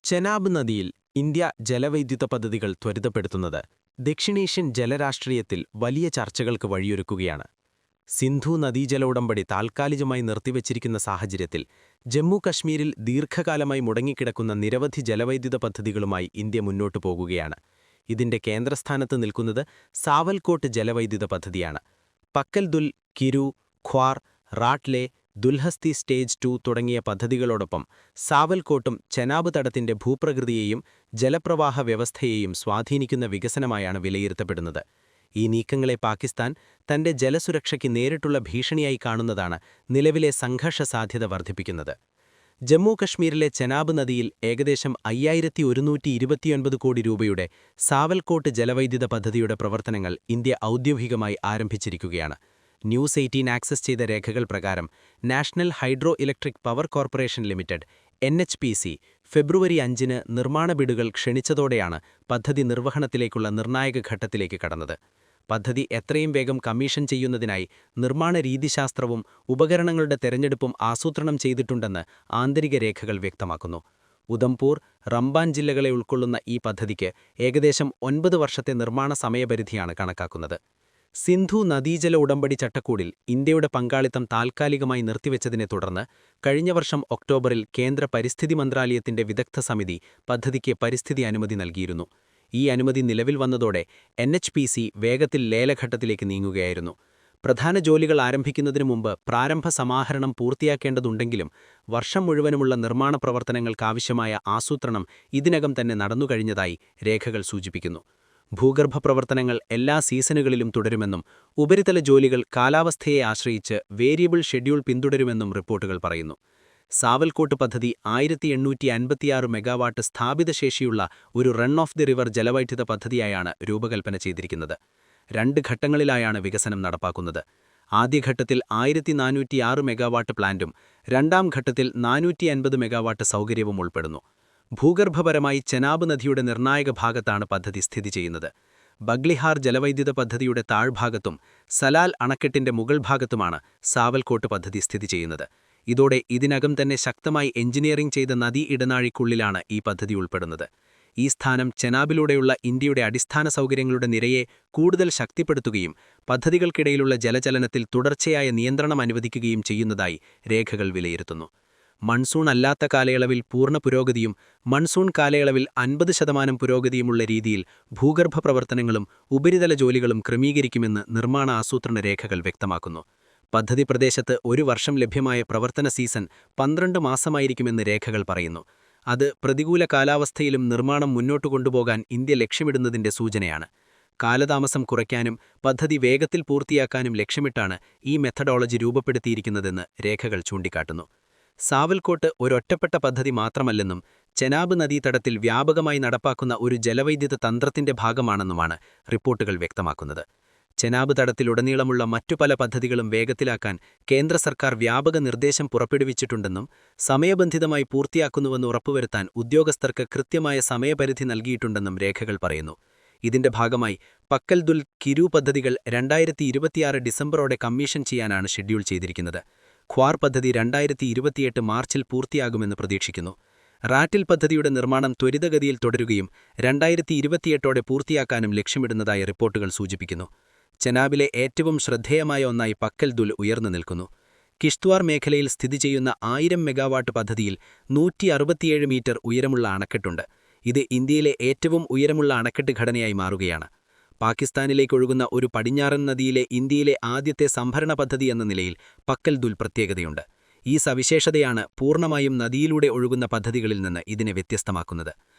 ചെനാബ് നദിയിൽ ഇന്ത്യ ജലവൈദ്യുത പദ്ധതികൾ ത്വരിതപ്പെടുത്തുന്നത് ദക്ഷിണേഷ്യൻ ജലരാഷ്ട്രീയത്തിൽ വലിയ ചർച്ചകൾക്ക് വഴിയൊരുക്കുകയാണ്. സിന്ധു നദീജല ഉടമ്പടി താൽക്കാലികമായി നിർത്തിവച്ചിരിക്കുന്ന സാഹചര്യത്തിൽ ജമ്മു കശ്മീരിൽ ദീർഘകാലമായി മുടങ്ങിക്കിടക്കുന്ന നിരവധി ജലവൈദ്യുത പദ്ധതികളുമായി ഇന്ത്യ മുന്നോട്ടു പോകുകയാണ്. ഇതിന്റെ കേന്ദ്രസ്ഥാനത്ത് നിൽക്കുന്നത് സാവൽകോട്ട് ജലവൈദ്യുത പദ്ധതിയാണ്. പക്കൽ ദുൽ, കിരു, ഖ്വാർ, റാട്ട്ലെ, ദുൽഹസ്തി സ്റ്റേജ് 2 തുടങ്ങിയ പദ്ധതികളോടൊപ്പം സാവൽകോട്ടും ചെനാബ് തടത്തിന്റെ ഭൂപ്രകൃതിയെയും ജലപ്രവാഹ വ്യവസ്ഥയെയും സ്വാധീനിക്കുന്ന വികസനമായാണ് വിലയിരുത്തപ്പെടുന്നത്. ഈ നീക്കങ്ങളെ പാകിസ്ഥാൻ തന്റെ ജലസുരക്ഷയ്ക്ക് നേരിട്ടുള്ള ഭീഷണിയായി കാണുന്നതാണ് നിലവിലെ സംഘർഷ സാധ്യത വർദ്ധിപ്പിക്കുന്നത്. ജമ്മു കശ്മീരിലെ ചെനാബ് നദിയിൽ ഏകദേശം 5129 കോടി രൂപയുടെ സാവൽകോട്ട് ജലവൈദ്യുത പദ്ധതിയുടെ പ്രവർത്തനങ്ങൾ ഇന്ത്യ ഔദ്യോഗികമായി ആരംഭിച്ചിരിക്കുകയാണ്. ന്യൂസ് 18 ആക്സസ് ചെയ്ത രേഖകൾ പ്രകാരം national hydro electric power corporation limited (NHPC) ഫെബ്രുവരി 5-ന് നിർമ്മാണ ബിഡുകൾ ക്ഷണിച്ചതോടെയാണ് പദ്ധതി നിർവഹണത്തിലേക്കുള്ള നിർണായക ഘട്ടത്തിലേക്ക് കടന്നത്. പദ്ധതി എത്രയും വേഗം കമ്മീഷൻ ചെയ്യുന്നതിനായി നിർമ്മാണ രീതിശാസ്ത്രവും ഉപകരണങ്ങളുടെ തെരഞ്ഞെടുപ്പും ആസൂത്രണം ചെയ്തിട്ടുണ്ടെന്ന് ആന്തരിക രേഖകൾ വ്യക്തമാക്കുന്നു. ഉധംപൂർ, റംബാൻ ജില്ലകളെ ഉൾക്കൊള്ളുന്ന ഈ പദ്ധതിക്ക് ഏകദേശം 9 വർഷത്തെ നിർമ്മാണ സമയപരിധിയാണ് കണക്കാക്കുന്നത്. സിന്ധു നദീജല ഉടമ്പടി ചട്ടക്കൂടിൽ ഇന്ത്യയുടെ പങ്കാളിത്തം താൽക്കാലികമായി നിർത്തിവച്ചതിനെ തുടർന്ന് കഴിഞ്ഞ വർഷം ഒക്ടോബറിൽ കേന്ദ്ര പരിസ്ഥിതി മന്ത്രാലയത്തിന്റെ വിദഗ്ധ സമിതി പദ്ധതിക്ക് പരിസ്ഥിതി അനുമതി നൽകിയിരുന്നു. ഈ അനുമതി നിലവിൽ വന്നതോടെ NHPC വേഗത്തിൽ ലേലഘട്ടത്തിലേക്ക് നീങ്ങുകയായിരുന്നു. പ്രധാന ജോലികൾ ആരംഭിക്കുന്നതിനു മുമ്പ് പ്രാരംഭ സമാഹരണം പൂർത്തിയാക്കേണ്ടതുണ്ടെങ്കിലും വർഷം മുഴുവനുമുള്ള നിർമ്മാണ പ്രവർത്തനങ്ങൾക്കാവശ്യമായ ആസൂത്രണം ഇതിനകം തന്നെ നടന്നുകഴിഞ്ഞതായി രേഖകൾ സൂചിപ്പിക്കുന്നു. ഭൂഗർഭ പ്രവർത്തനങ്ങൾ എല്ലാ സീസണുകളിലും തുടരുമെന്നും ഉപരിതല ജോലികൾ കാലാവസ്ഥയെ ആശ്രയിച്ച് വേരിയബിൾ ഷെഡ്യൂൾ പിന്തുടരുമെന്നും റിപ്പോർട്ടുകൾ പറയുന്നു. സാവൽകോട്ട് പദ്ധതി 1856 മെഗാവാട്ട് സ്ഥാപിതശേഷിയുള്ള ഒരു റൺ ഓഫ് ദി റിവർ ജലവൈദ്യുത പദ്ധതിയായാണ് രൂപകൽപ്പന ചെയ്തിരിക്കുന്നത്. 2 ഘട്ടങ്ങളിലായാണ് വികസനം നടപ്പാക്കുന്നത്. ആദ്യഘട്ടത്തിൽ 1406 മെഗാവാട്ട് പ്ലാന്റും രണ്ടാം ഘട്ടത്തിൽ 450 മെഗാവാട്ട് സൗകര്യവും ഉൾപ്പെടുന്നു. ഭൂഗർഭപരമായി ചെനാബ് നദിയുടെ നിർണായക ഭാഗത്താണ് പദ്ധതി സ്ഥിതി ചെയ്യുന്നത്. ബഗ്ലിഹാർ ജലവൈദ്യുത പദ്ധതിയുടെ താഴ്ഭാഗത്തും സലാൽ അണക്കെട്ടിന്റെ മുകൾ ഭാഗത്തുമാണ് സാവൽകോട്ട് പദ്ധതി സ്ഥിതി ചെയ്യുന്നത്. ഇതോടെ ഇതിനകം തന്നെ ശക്തമായി എഞ്ചിനീയറിംഗ് ചെയ്ത നദീ ഇടനാഴിക്കുള്ളിലാണ് ഈ പദ്ധതി ഉൾപ്പെടുന്നത്. ഈ സ്ഥാനം ചെനാബിലൂടെയുള്ള ഇന്ത്യയുടെ അടിസ്ഥാന സൗകര്യങ്ങളുടെ നിരയെ കൂടുതൽ ശക്തിപ്പെടുത്തുകയും പദ്ധതികൾക്കിടയിലുള്ള ജലചലനത്തിൽ തുടർച്ചയായ നിയന്ത്രണം അനുവദിക്കുകയും ചെയ്യുന്നതായി രേഖകൾ വിലയിരുത്തുന്നു. മൺസൂൺ അല്ലാത്ത കാലയളവിൽ പൂർണ്ണ പുരോഗതിയും മൺസൂൺ കാലയളവിൽ 50% പുരോഗതിയുമുള്ള രീതിയിൽ ഭൂഗർഭ പ്രവർത്തനങ്ങളും ഉപരിതല ജോലികളും ക്രമീകരിക്കുമെന്ന് നിർമ്മാണ ആസൂത്രണ രേഖകൾ വ്യക്തമാക്കുന്നു. പദ്ധതി പ്രദേശത്ത് 1 വർഷം ലഭ്യമായ പ്രവർത്തന സീസൺ 12 മാസമായിരിക്കുമെന്ന് രേഖകൾ പറയുന്നു. അത് പ്രതികൂല കാലാവസ്ഥയിലും നിർമ്മാണം മുന്നോട്ടു കൊണ്ടുപോകാൻ ഇന്ത്യ ലക്ഷ്യമിടുന്നതിന്റെ സൂചനയാണ്. കാലതാമസം കുറയ്ക്കാനും പദ്ധതി വേഗത്തിൽ പൂർത്തിയാക്കാനും ലക്ഷ്യമിട്ടാണ് ഈ മെത്തഡോളജി രൂപപ്പെടുത്തിയിരിക്കുന്നതെന്ന് രേഖകൾ ചൂണ്ടിക്കാട്ടുന്നു. സാവൽകോട്ട് ഒരൊറ്റപ്പെട്ട പദ്ധതി മാത്രമല്ലെന്നും ചെനാബ് നദീതടത്തിൽ വ്യാപകമായി നടപ്പാക്കുന്ന ഒരു ജലവൈദ്യുത തന്ത്രത്തിന്റെ ഭാഗമാണെന്നുമാണ് റിപ്പോർട്ടുകൾ വ്യക്തമാക്കുന്നത്. ചെനാബ് തടത്തിലുടനീളമുള്ള മറ്റു പല പദ്ധതികളും വേഗത്തിലാക്കാൻ കേന്ദ്ര സർക്കാർ വ്യാപക നിർദ്ദേശം പുറപ്പെടുവിച്ചിട്ടുണ്ടെന്നും സമയബന്ധിതമായി പൂർത്തിയാക്കുന്നുവെന്ന് ഉറപ്പുവരുത്താൻ ഉദ്യോഗസ്ഥർക്ക് കൃത്യമായ സമയപരിധി നൽകിയിട്ടുണ്ടെന്നും രേഖകൾ പറയുന്നു. ഇതിന്റെ ഭാഗമായി പക്കൽ ദുൽ, കിരു പദ്ധതികൾ 2026 ഡിസംബറോടെ കമ്മീഷൻ ചെയ്യാനാണ് ഷെഡ്യൂൾ ചെയ്തിരിക്കുന്നത്. ഖ്വാർ പദ്ധതി 2028 മാർച്ചിൽ പൂർത്തിയാകുമെന്ന് പ്രതീക്ഷിക്കുന്നു. റാറ്റിൽ പദ്ധതിയുടെ നിർമ്മാണം ത്വരിതഗതിയിൽ തുടരുകയും 2028ഓടെ പൂർത്തിയാക്കാനും ലക്ഷ്യമിടുന്നതായി റിപ്പോർട്ടുകൾ സൂചിപ്പിക്കുന്നു. ചെനാബിലെ ഏറ്റവും ശ്രദ്ധേയമായ ഒന്നായി പക്കൽ ദുൽ ഉയർന്നു നിൽക്കുന്നു. കിഷ്ത്വാർ മേഖലയിൽ സ്ഥിതി ചെയ്യുന്ന 1000 മെഗാവാട്ട് പദ്ധതിയിൽ 167 മീറ്റർ ഉയരമുള്ള അണക്കെട്ടുണ്ട്. ഇത് ഇന്ത്യയിലെ ഏറ്റവും ഉയരമുള്ള അണക്കെട്ട് ഘടനയായി മാറുകയാണ്. പാകിസ്ഥാനിലേക്കൊഴുകുന്ന ഒരു പടിഞ്ഞാറൻ നദിയിലെ ഇന്ത്യയിലെ ആദ്യത്തെ സംഭരണ പദ്ധതി എന്ന നിലയിൽ പക്കൽ ദുൽ പ്രത്യേകതയുണ്ട്. ഈ സവിശേഷതയാണ് പൂർണ്ണമായും നദിയിലൂടെ ഒഴുകുന്ന പദ്ധതികളിൽ നിന്ന് ഇതിനെ വ്യത്യസ്തമാക്കുന്നത്.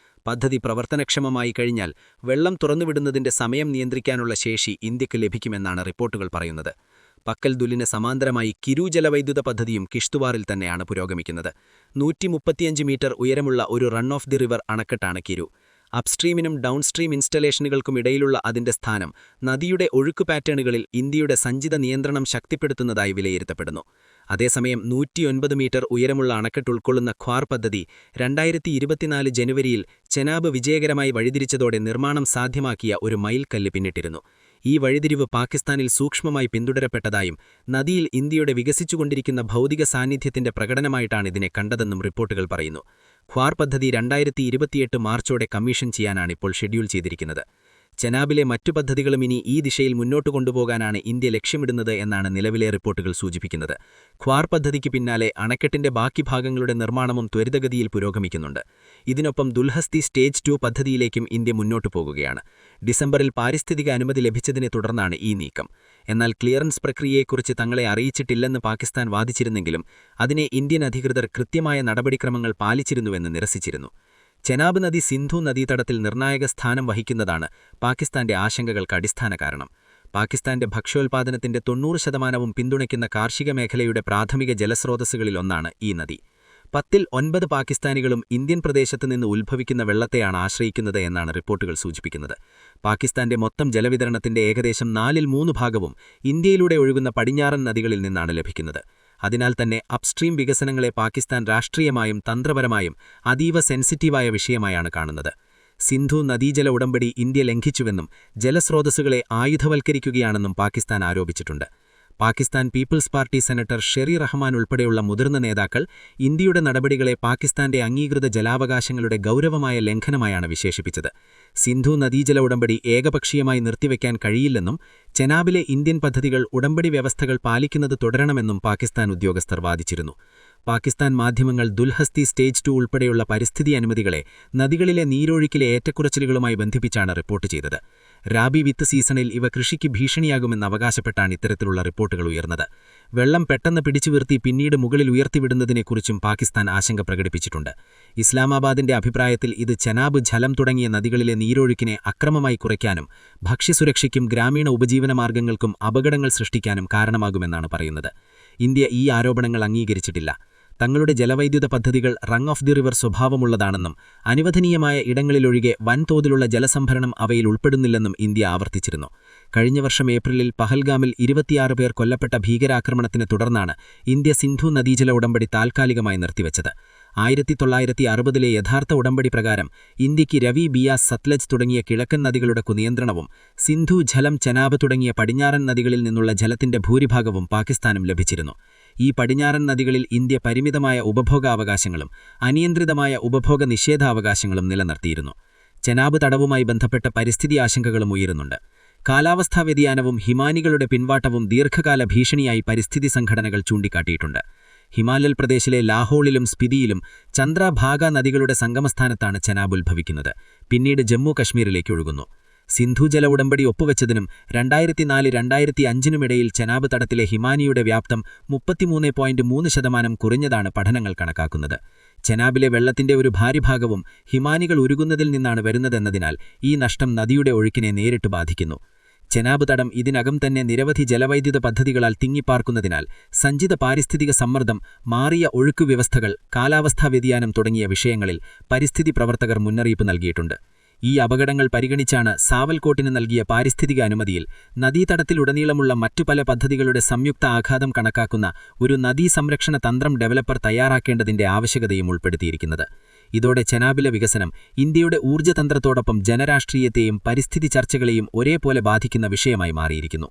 പദ്ധതി പ്രവർത്തനക്ഷമമായി കഴിഞ്ഞാൽ വെള്ളം തുറന്നുവിടുന്നതിന്റെ സമയം നിയന്ത്രിക്കാനുള്ള ശേഷി ഇന്ത്യക്ക് ലഭിക്കുമെന്നാണ് റിപ്പോർട്ടുകൾ പറയുന്നത്. പക്കൽ ദുലിന് സമാന്തരമായി കിരു ജലവൈദ്യുത പദ്ധതിയും കിഷ്ത്വാറിൽ തന്നെയാണ് പുരോഗമിക്കുന്നത്. 135 മീറ്റർ ഉയരമുള്ള ഒരു റൺ ഓഫ് ദി റിവർ അണക്കെട്ടാണ് കിരു. അപ്സ്ട്രീമിനും ഡൗൺസ്ട്രീം ഇൻസ്റ്റലേഷനുകൾക്കുമിടയിലുള്ള അതിന്റെ സ്ഥാനം നദിയുടെ ഒഴുക്ക് പാറ്റേണുകളിൽ ഇന്ത്യയുടെ സഞ്ചിത നിയന്ത്രണം ശക്തിപ്പെടുത്തുന്നതായി വിലയിരുത്തപ്പെടുന്നു. അതേസമയം 109 മീറ്റർ ഉയരമുള്ള അണക്കെട്ട് ഉൾക്കൊള്ളുന്ന ഖ്വാർ പദ്ധതി 2024 ജനുവരിയിൽ ചെനാബ് വിജയകരമായി വഴിതിരിച്ചതോടെ നിർമ്മാണം സാധ്യമാക്കിയ ഒരു മൈൽക്കല്ല് പിന്നിട്ടിരുന്നു. ഈ വഴിതിരിവ് പാകിസ്ഥാനിൽ സൂക്ഷ്മമായി പിന്തുടരപ്പെട്ടതായും നദിയിൽ ഇന്ത്യയുടെ വികസിച്ചുകൊണ്ടിരിക്കുന്ന ഭൗതിക സാന്നിധ്യത്തിന്റെ പ്രകടനമായിട്ടാണ് ഇതിനെ കണ്ടതെന്നും റിപ്പോർട്ടുകൾ പറയുന്നു. ഖ്വാർ പദ്ധതി 2028 മാർച്ചോടെ കമ്മീഷൻ ചെയ്യാനാണിപ്പോൾ ഷെഡ്യൂൾ ചെയ്തിരിക്കുന്നത്. ചെനാബിലെ മറ്റു പദ്ധതികളും ഇനി ഈ ദിശയിൽ മുന്നോട്ട് കൊണ്ടുപോകാനാണ് ഇന്ത്യ ലക്ഷ്യമിടുന്നത് എന്നാണ് നിലവിലെ റിപ്പോർട്ടുകൾ സൂചിപ്പിക്കുന്നത്. ഖ്വാർ പദ്ധതിക്ക് പിന്നാലെ അണക്കെട്ടിന്റെ ബാക്കി ഭാഗങ്ങളുടെ നിർമ്മാണവും ത്വരിതഗതിയിൽ പുരോഗമിക്കുന്നുണ്ട്. ഇതിനൊപ്പം ദുൽഹസ്തി സ്റ്റേജ് 2 പദ്ധതിയിലേക്കും ഇന്ത്യ മുന്നോട്ടു പോകുകയാണ്. ഡിസംബറിൽ പാരിസ്ഥിതിക അനുമതി ലഭിച്ചതിനെ തുടർന്നാണ് ഈ നീക്കം. എന്നാൽ ക്ലിയറൻസ് പ്രക്രിയയെക്കുറിച്ച് തങ്ങളെ അറിയിച്ചിട്ടില്ലെന്ന് പാകിസ്ഥാൻ വാദിച്ചിരുന്നെങ്കിലും അതിനെ ഇന്ത്യൻ അധികൃതർ കൃത്യമായ നടപടിക്രമങ്ങൾ പാലിച്ചിരുന്നുവെന്ന് നിരസിച്ചിരുന്നു. ചെനാബ് നദി സിന്ധു നദീതടത്തിൽ നിർണായക സ്ഥാനം വഹിക്കുന്നതാണ് പാകിസ്ഥാന്റെ ആശങ്കകൾക്ക് അടിസ്ഥാന കാരണം. പാകിസ്ഥാന്റെ ഭക്ഷ്യോൽപാദനത്തിന്റെ 90% പിന്തുണയ്ക്കുന്ന കാർഷിക മേഖലയുടെ പ്രാഥമിക ജലസ്രോതസ്സുകളിലൊന്നാണ് ഈ നദി. 10ൽ 9 പാകിസ്ഥാനികളും ഇന്ത്യൻ പ്രദേശത്തുനിന്ന് ഉത്ഭവിക്കുന്ന വെള്ളത്തെയാണ് ആശ്രയിക്കുന്നത് എന്നാണ് റിപ്പോർട്ടുകൾ സൂചിപ്പിക്കുന്നത്. പാകിസ്ഥാന്റെ മൊത്തം ജലവിതരണത്തിന്റെ ഏകദേശം 4ൽ 3 ഭാഗവും ഇന്ത്യയിലൂടെ ഒഴുകുന്ന പടിഞ്ഞാറൻ നദികളിൽ നിന്നാണ് ലഭിക്കുന്നത്. അതിനാൽ തന്നെ അപ്സ്ട്രീം വികസനങ്ങളെ പാകിസ്ഥാൻ രാഷ്ട്രീയമായും തന്ത്രപരമായും അതീവ സെൻസിറ്റീവായ വിഷയമായാണ് കാണുന്നത്. സിന്ധു നദീജല ഉടമ്പടി ഇന്ത്യ ലംഘിച്ചുവെന്നും ജലസ്രോതസ്സുകളെ ആയുധവൽക്കരിക്കുകയാണെന്നും പാകിസ്ഥാൻ ആരോപിച്ചിട്ടുണ്ട്. Pakistan People's Party senator Sherry Rehman ഉൾപ്പെടെയുള്ള മുതിർന്ന നേതാക്കൾ ഇന്ത്യയുടെ നടപടികളെ പാകിസ്ഥാന്റെ അംഗീകൃത ജലാവകാശങ്ങളുടെ ഗൗരവമായ ലംഘനമായാണ് വിശേഷിപ്പിച്ചത്. സിന്ധു നദീജല ഉടമ്പടി ഏകപക്ഷീയമായി നിർത്തിവെക്കാൻ കഴിയില്ലെന്നും ചെനാബിലെ ഇന്ത്യൻ പദ്ധതികൾ ഉടമ്പടി വ്യവസ്ഥകൾ പാലിക്കുന്നത് തുടരണമെന്നും പാകിസ്ഥാൻ ഉദ്യോഗസ്ഥർ വാദിച്ചിരുന്നു. പാകിസ്ഥാൻ മാധ്യമങ്ങൾ ദുൽഹസ്തി സ്റ്റേജ് 2 ഉൾപ്പെടെയുള്ള പരിസ്ഥിതി അനുമതികളെ നദികളിലെ നീരൊഴുക്കിലെ ഏറ്റക്കുറച്ചിലുകളുമായി ബന്ധിപ്പിച്ചാണ് റിപ്പോർട്ട് ചെയ്തത്. റാബി വിത്ത് സീസണിൽ ഇവ കൃഷിക്ക് ഭീഷണിയാകുമെന്ന് അവകാശപ്പെട്ടാണ് ഇത്തരത്തിലുള്ള റിപ്പോർട്ടുകൾ ഉയർന്നത്. വെള്ളം പെട്ടെന്ന് പിടിച്ചുവിർത്തി പിന്നീട് മുകളിൽ ഉയർത്തിവിടുന്നതിനെക്കുറിച്ചും പാകിസ്ഥാൻ ആശങ്ക പ്രകടിപ്പിച്ചിട്ടുണ്ട്. ഇസ്ലാമാബാദിന്റെ അഭിപ്രായത്തിൽ ഇത് ചെനാബ്, ഝലം തുടങ്ങിയ നദികളിലെ നീരൊഴുക്കിനെ അക്രമമായി കുറയ്ക്കാനും ഭക്ഷ്യസുരക്ഷയ്ക്കും ഗ്രാമീണ ഉപജീവനമാർഗ്ഗങ്ങൾക്കും അപകടങ്ങൾ സൃഷ്ടിക്കാനും കാരണമാകുമെന്നാണ് പറയുന്നത്. ഇന്ത്യ ഈ ആരോപണങ്ങൾ അംഗീകരിച്ചിട്ടില്ല. തങ്ങളുടെ ജലവൈദ്യുത പദ്ധതികൾ റങ് ഓഫ് ദി റിവർ സ്വഭാവമുള്ളതാണെന്നും അനുവദനീയമായ ഇടങ്ങളിലൊഴികെ വൻതോതിലുള്ള ജലസംഭരണം അവയിൽ ഉൾപ്പെടുന്നില്ലെന്നും ഇന്ത്യ ആവർത്തിച്ചിരുന്നു. കഴിഞ്ഞ വർഷം ഏപ്രിലിൽ പഹൽഗാമിൽ 26 പേർ കൊല്ലപ്പെട്ട ഭീകരാക്രമണത്തിനെ തുടർന്നാണ് ഇന്ത്യ സിന്ധു നദീജല ഉടമ്പടി താൽക്കാലികമായി നിർത്തിവച്ചത്. 1960ലെ യഥാർത്ഥ ഉടമ്പടി പ്രകാരം ഇന്ത്യയ്ക്ക് രവി, ബിയാസ്, സത്ലജ് തുടങ്ങിയ കിഴക്കൻ നദികളുടെ നിയന്ത്രണവും സിന്ധു, ഝലം, ചെനാബ് തുടങ്ങിയ പടിഞ്ഞാറൻ നദികളിൽ നിന്നുള്ള ജലത്തിന്റെ ഭൂരിഭാഗവും പാകിസ്ഥാനും ലഭിച്ചിരുന്നു. ഈ പടിഞ്ഞാറൻ നദികളിൽ ഇന്ത്യ പരിമിതമായ ഉപഭോഗാവകാശങ്ങളും അനിയന്ത്രിതമായ ഉപഭോഗ നിഷേധാവകാശങ്ങളും നിലനിർത്തിയിരുന്നു. ചെനാബ് തടവുമായി ബന്ധപ്പെട്ട പരിസ്ഥിതി ആശങ്കകളും ഉയരുന്നുണ്ട്. കാലാവസ്ഥാ വ്യതിയാനവും ഹിമാനികളുടെ പിൻവാട്ടവും ദീർഘകാല ഭീഷണിയായി പരിസ്ഥിതി സംഘടനകൾ ചൂണ്ടിക്കാട്ടിയിട്ടുണ്ട്. ഹിമാചൽ പ്രദേശിലെ ലാഹോളിലും സ്പിതിയിലും ചന്ദ്രഭാഗ നദികളുടെ സംഗമസ്ഥാനത്താണ് ചെനാബ് ഉത്ഭവിക്കുന്നത്. പിന്നീട് ജമ്മു കശ്മീരിലേക്ക് ഒഴുകുന്നു. സിന്ധു ജല ഉടമ്പടി ഒപ്പുവെച്ചതിനും 2004-2005 ചെനാബ് തടത്തിലെ ഹിമാനിയുടെ വ്യാപ്തം 33.3% കുറഞ്ഞതാണ് പഠനങ്ങൾ കണക്കാക്കുന്നത്. ചെനാബിലെ വെള്ളത്തിന്റെ ഒരു ഭാരിഭാഗവും ഹിമാനികൾ ഉരുകുന്നതിൽ നിന്നാണ് വരുന്നതെന്നതിനാൽ ഈ നഷ്ടം നദിയുടെ ഒഴുക്കിനെ നേരിട്ട് ബാധിക്കുന്നു. ചെനാബ് തടം ഇതിനകം തന്നെ നിരവധി ജലവൈദ്യുത പദ്ധതികളാൽ തിങ്ങിപ്പാർക്കുന്നതിനാൽ സഞ്ചിത പാരിസ്ഥിതിക സമ്മർദ്ദം, മാറിയ ഒഴുക്കു വ്യവസ്ഥകൾ, കാലാവസ്ഥാ വ്യതിയാനം തുടങ്ങിയ വിഷയങ്ങളിൽ പരിസ്ഥിതി പ്രവർത്തകർ മുന്നറിയിപ്പ് നൽകിയിട്ടുണ്ട്. ഈ അപകടങ്ങൾ പരിഗണിച്ചാണ് സാവൽകോട്ടിന് നൽകിയ പാരിസ്ഥിതിക അനുമതിയിൽ നദീതടത്തിലുടനീളമുള്ള മറ്റു പല പദ്ധതികളുടെ സംയുക്ത ആഘാതം കണക്കാക്കുന്ന ഒരു നദീ സംരക്ഷണ തന്ത്രം ഡെവലപ്പർ തയ്യാറാക്കേണ്ടതിന്റെ ആവശ്യകതയും ഉൾപ്പെടുത്തിയിരിക്കുന്നത്. ഇതോടെ ചെനാബിലെ വികസനം ഇന്ത്യയുടെ ഊർജ്ജതന്ത്രത്തോടൊപ്പം ജനരാഷ്ട്രീയത്തെയും പരിസ്ഥിതി ചർച്ചകളെയും ഒരേപോലെ ബാധിക്കുന്ന വിഷയമായി മാറിയിരിക്കുന്നു.